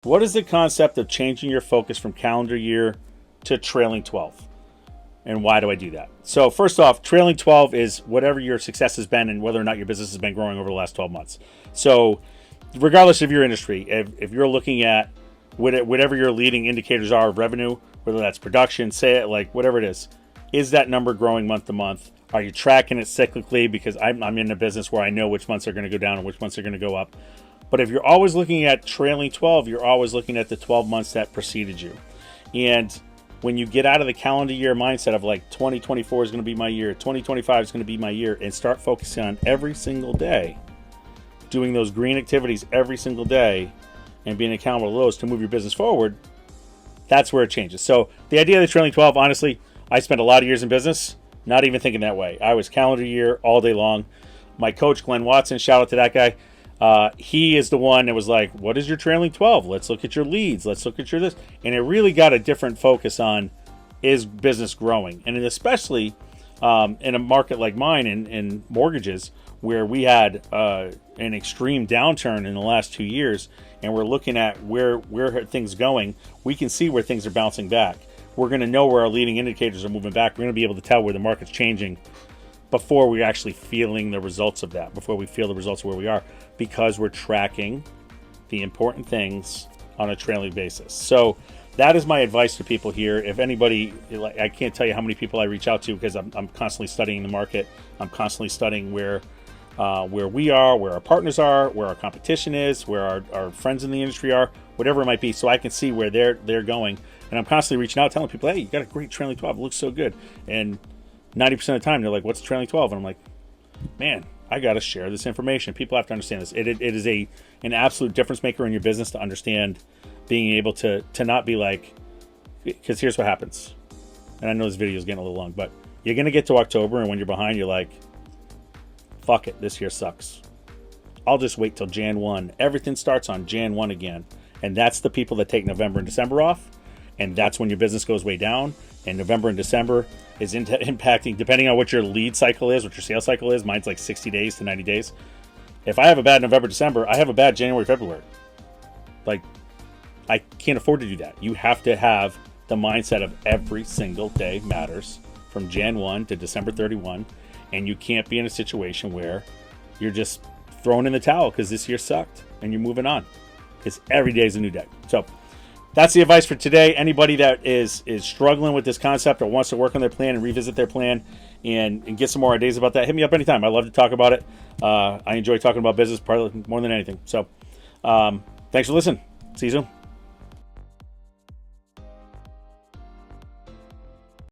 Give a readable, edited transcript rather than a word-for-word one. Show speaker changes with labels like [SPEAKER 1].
[SPEAKER 1] What is the concept of changing your focus from calendar year to trailing 12? And why do I do that? So first off, trailing 12 is whatever your success has been and whether or not your business has been growing over the last 12 months. So regardless of your industry, if you're looking at whatever your leading indicators are of revenue, whether that's production, like whatever it is that number growing month to month? Are you tracking it cyclically? Because I'm in a business where I know which months are going to go down and which months are going to go up. But if you're always looking at trailing 12, you're always looking at the 12 months that preceded you. And when you get out of the calendar year mindset of like 2024 is going to be my year, 2025 is going to be my year, and start focusing on every single day, doing those green activities every single day and being accountable to those to move your business forward, that's where it changes. So the idea of the trailing 12, honestly, I spent a lot of years in business not even thinking that way. I was calendar year all day long. My coach, Glenn Watson, shout out to that guy. He is the one that was like, what is your trailing 12? Let's look at your leads. Let's look at your this. And it really got a different focus on, is business growing? And especially in a market like mine in mortgages, where we had an extreme downturn in the last 2 years, and we're looking at where are things going, we can see where things are bouncing back. We're going to know where our leading indicators are moving back. We're going to be able to tell where the market's changing before we're actually feeling the results of that, before we feel the results of where we are, because we're tracking the important things on a trailing basis. So that is my advice to people here. If anybody, I can't tell you how many people I reach out to, because I'm constantly studying the market. I'm constantly studying where we are, where our partners are, where our competition is, where our friends in the industry are, whatever it might be, so I can see where they're going. And I'm constantly reaching out, telling people, hey, you got a great trailing 12. It looks so good. And 90% of the time, they're like, what's trailing 12? And I'm like, man, I got to share this information. People have to understand this. It is an absolute difference maker in your business to understand being able to not be like, because here's what happens. And I know this video is getting a little long, but you're going to get to October, and when you're behind, you're like, fuck it, this year sucks. I'll just wait till Jan 1. Everything starts on Jan 1 again. And that's the people that take November and December off. And that's when your business goes way down. And November and December is impacting, depending on what your lead cycle is, what your sales cycle is. Mine's like 60 days to 90 days. If I have a bad November, December, I have a bad January, February. Like, I can't afford to do that. You have to have the mindset of every single day matters from Jan 1 to December 31. And you can't be in a situation where you're just throwing in the towel because this year sucked and you're moving on. Because every day is a new day. So that's the advice for today. Anybody that is struggling with this concept or wants to work on their plan and revisit their plan and get some more ideas about that, hit me up anytime. I love to talk about it. I enjoy talking about business probably more than anything. So thanks for listening. See you soon.